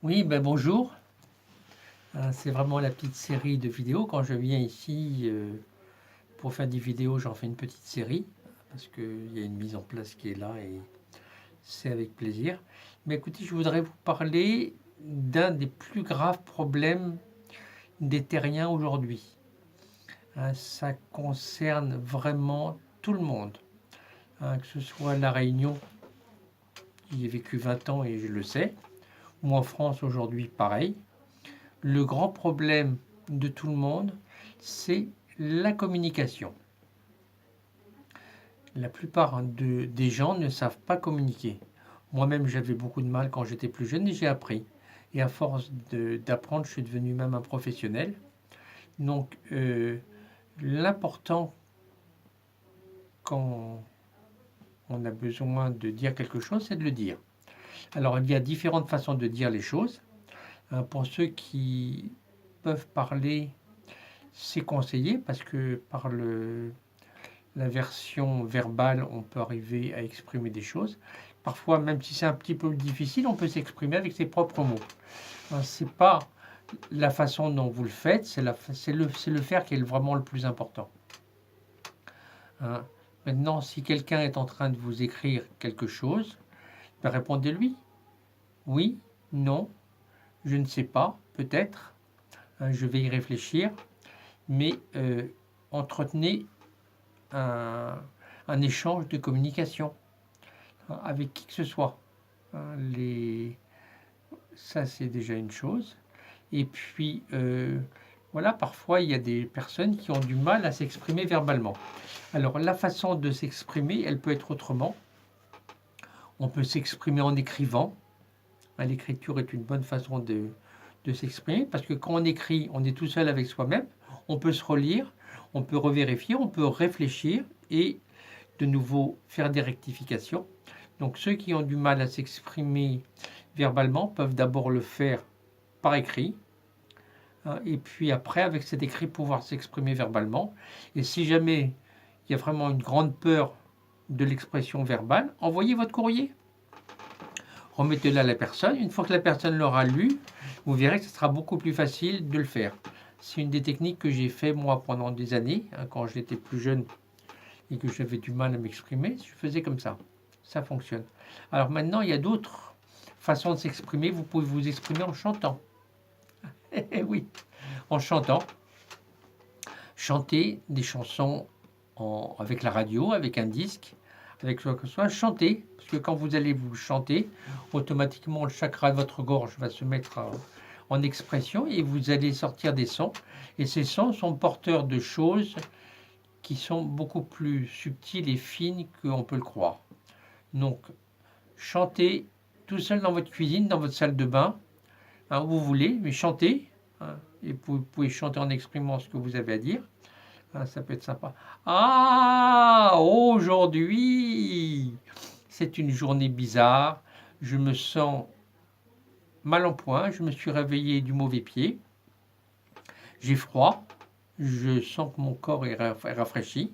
Oui, ben bonjour. C'est vraiment la petite série de vidéos. Quand je viens ici pour faire des vidéos, j'en fais une petite série parce qu'il y a une mise en place qui est là et c'est avec plaisir. Mais écoutez, je voudrais vous parler d'un des plus graves problèmes des terriens aujourd'hui. Ça concerne vraiment tout le monde, que ce soit la Réunion, j'y ai vécu 20 ans et je le sais, ou en France aujourd'hui, pareil. Le grand problème de tout le monde, c'est la communication. La plupart des gens ne savent pas communiquer. Moi-même, j'avais beaucoup de mal quand j'étais plus jeune et j'ai appris. Et à force d'apprendre, je suis devenu même un professionnel. Donc, l'important quand on a besoin de dire quelque chose, c'est de le dire. Alors, il y a différentes façons de dire les choses. Pour ceux qui peuvent parler, c'est conseillé parce que par la version verbale, on peut arriver à exprimer des choses. Parfois, même si c'est un petit peu difficile, on peut s'exprimer avec ses propres mots. C'est pas la façon dont vous le faites, c'est le faire qui est vraiment le plus important. Hein. Maintenant, si quelqu'un est en train de vous écrire quelque chose, ben répondez-lui. Oui, non, je ne sais pas, peut-être, je vais y réfléchir, mais entretenez un, un échange de communication avec qui que ce soit. Les... Ça, c'est déjà une chose. Et puis, voilà, parfois, il y a des personnes qui ont du mal à s'exprimer verbalement. Alors, la façon de s'exprimer, elle peut être autrement. On peut s'exprimer en écrivant. L'écriture est une bonne façon de s'exprimer parce que quand on écrit, on est tout seul avec soi-même. On peut se relire, on peut revérifier, on peut réfléchir et de nouveau faire des rectifications. Donc ceux qui ont du mal à s'exprimer verbalement peuvent d'abord le faire par écrit, et puis après, avec cet écrit, pouvoir s'exprimer verbalement. Et si jamais il y a vraiment une grande peur de l'expression verbale, envoyez votre courrier. Remettez-le à la personne. Une fois que la personne l'aura lu, vous verrez que ce sera beaucoup plus facile de le faire. C'est une des techniques que j'ai fait moi pendant des années, quand j'étais plus jeune et que j'avais du mal à m'exprimer, je faisais comme ça. Ça fonctionne. Alors maintenant, il y a d'autres façons de s'exprimer. Vous pouvez vous exprimer en chantant. Eh oui, en chantant. Chanter des chansons avec la radio, avec un disque, avec quoi que ce soit. Chanter, parce que quand vous allez vous chanter, automatiquement le chakra de votre gorge va se mettre en expression et vous allez sortir des sons. Et ces sons sont porteurs de choses qui sont beaucoup plus subtiles et fines qu'on peut le croire. Donc, chantez tout seul dans votre cuisine, dans votre salle de bain, où vous voulez, mais chantez. Et vous pouvez chanter en exprimant ce que vous avez à dire. Ça peut être sympa. Ah, aujourd'hui, c'est une journée bizarre. Je me sens mal en point. Je me suis réveillé du mauvais pied. J'ai froid. Je sens que mon corps est rafraîchi.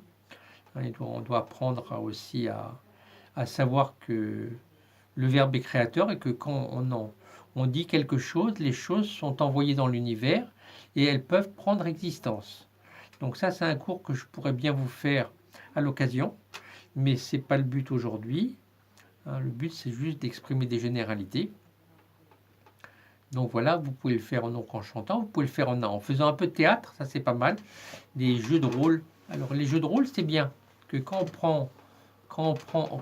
On doit apprendre aussi à savoir que le verbe est créateur et que quand on dit quelque chose, les choses sont envoyées dans l'univers et elles peuvent prendre existence. Donc ça, c'est un cours que je pourrais bien vous faire à l'occasion, mais ce n'est pas le but aujourd'hui. Le but, c'est juste d'exprimer des généralités. Donc voilà, vous pouvez le faire en chantant, vous pouvez le faire en faisant un peu de théâtre, ça c'est pas mal. Des jeux de rôle. Alors les jeux de rôle, c'est bien que quand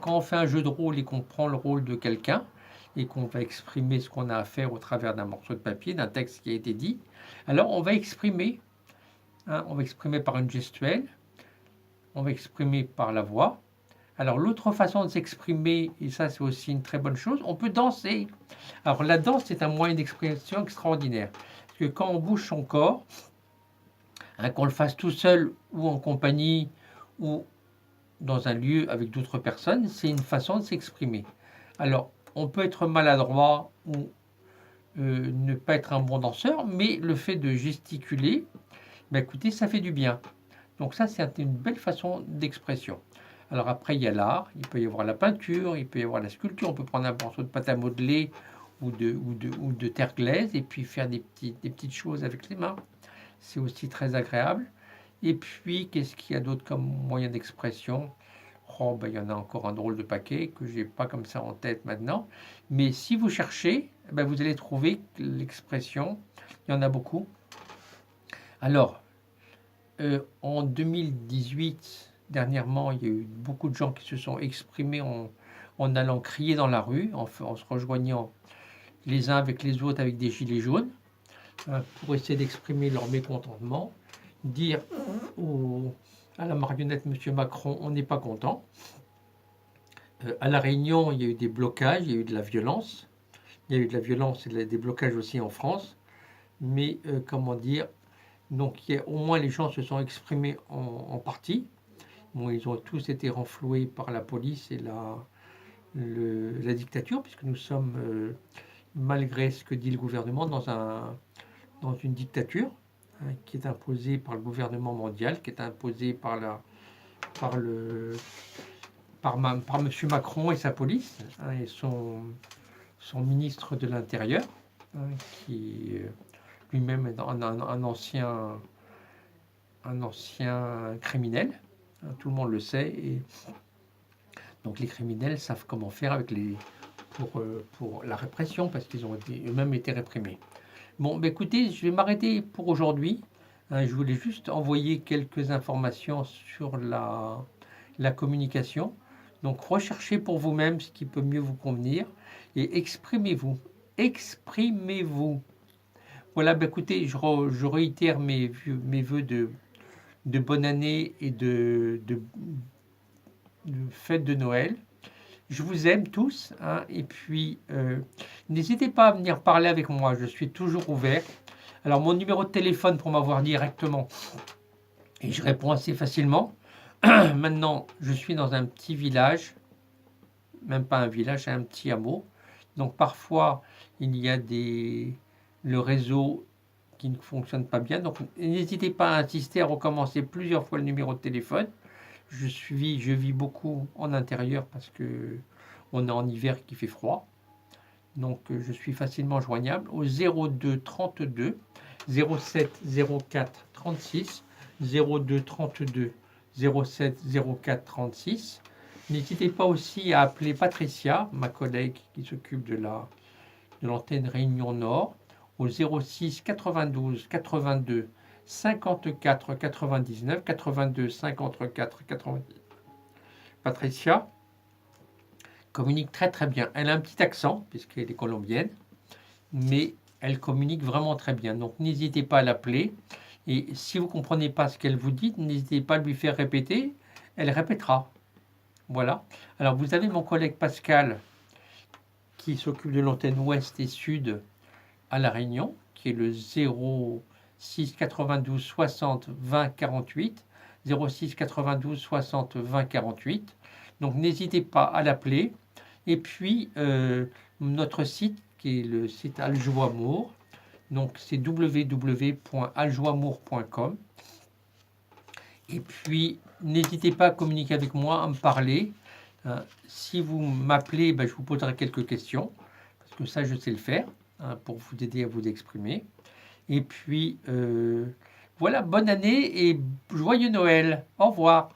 on fait un jeu de rôle et qu'on prend le rôle de quelqu'un et qu'on va exprimer ce qu'on a à faire au travers d'un morceau de papier, d'un texte qui a été dit, alors on va exprimer. On va exprimer par une gestuelle, on va exprimer par la voix. Alors l'autre façon de s'exprimer, et ça c'est aussi une très bonne chose, on peut danser. Alors la danse c'est un moyen d'expression extraordinaire. Parce que quand on bouge son corps, qu'on le fasse tout seul ou en compagnie ou dans un lieu avec d'autres personnes, c'est une façon de s'exprimer. Alors on peut être maladroit ou ne pas être un bon danseur, mais le fait de gesticuler, ben écoutez, ça fait du bien. Donc ça, c'est une belle façon d'expression. Alors après, il y a l'art, il peut y avoir la peinture, il peut y avoir la sculpture, on peut prendre un morceau de pâte à modeler ou de terre glaise, et puis faire des petites choses avec les mains. C'est aussi très agréable. Et puis, qu'est-ce qu'il y a d'autre comme moyen d'expression? Oh, ben, il y en a encore un drôle de paquet que j'ai pas comme ça en tête maintenant. Mais si vous cherchez, ben, vous allez trouver l'expression. Il y en a beaucoup. Alors, en 2018, dernièrement, il y a eu beaucoup de gens qui se sont exprimés en allant crier dans la rue, en se rejoignant les uns avec les autres avec des gilets jaunes, pour essayer d'exprimer leur mécontentement, dire à la marionnette M. Macron, on n'est pas content. À La Réunion, il y a eu des blocages, il y a eu de la violence. Il y a eu de la violence et des blocages aussi en France. Mais comment dire, donc au moins les gens se sont exprimés en partie. Bon, ils ont tous été renfloués par la police et la dictature, puisque nous sommes, malgré ce que dit le gouvernement, dans une dictature, hein, qui est imposée par le gouvernement mondial, qui est imposée par M. Macron et sa police, hein, et son ministre de l'Intérieur, hein, qui lui-même est un ancien criminel, hein, tout le monde le sait, et donc les criminels savent comment faire pour la répression, parce qu'ils ont eux-mêmes été réprimés. Bon, bah écoutez, je vais m'arrêter pour aujourd'hui. Hein, je voulais juste envoyer quelques informations sur la communication. Donc, recherchez pour vous-même ce qui peut mieux vous convenir et exprimez-vous. Exprimez-vous. Voilà, bah écoutez, je réitère mes vœux de bonne année et de fête de Noël. Je vous aime tous, hein, et puis n'hésitez pas à venir parler avec moi, je suis toujours ouvert. Alors mon numéro de téléphone pour m'avoir directement, et je réponds assez facilement. Maintenant, je suis dans un petit village, même pas un village, un petit hameau. Donc parfois, il y a le réseau qui ne fonctionne pas bien. Donc n'hésitez pas à insister, à recommencer plusieurs fois le numéro de téléphone. Je vis beaucoup en intérieur parce que on est en hiver qui fait froid. Donc je suis facilement joignable au 02 32 07 04 36 02 32 07 04 36. N'hésitez pas aussi à appeler Patricia, ma collègue qui s'occupe de l'antenne Réunion Nord, au 06 92 82 54 99 82 54 90. Patricia communique très très bien. Elle a un petit accent puisqu'elle est colombienne, mais elle communique vraiment très bien. Donc n'hésitez pas à l'appeler. Et si vous ne comprenez pas ce qu'elle vous dit, n'hésitez pas à lui faire répéter. Elle répétera. Voilà. Alors vous avez mon collègue Pascal qui s'occupe de l'antenne ouest et sud à La Réunion, qui est le 06 92 60 20 48. 06 92 60 20 48. Donc n'hésitez pas à l'appeler. Et puis notre site qui est le site Aljoamour. Donc c'est www.aljoamour.com. Et puis n'hésitez pas à communiquer avec moi, à me parler. Si vous m'appelez, je vous poserai quelques questions, parce que ça je sais le faire, pour vous aider à vous exprimer. Et puis voilà, bonne année et joyeux Noël. Au revoir.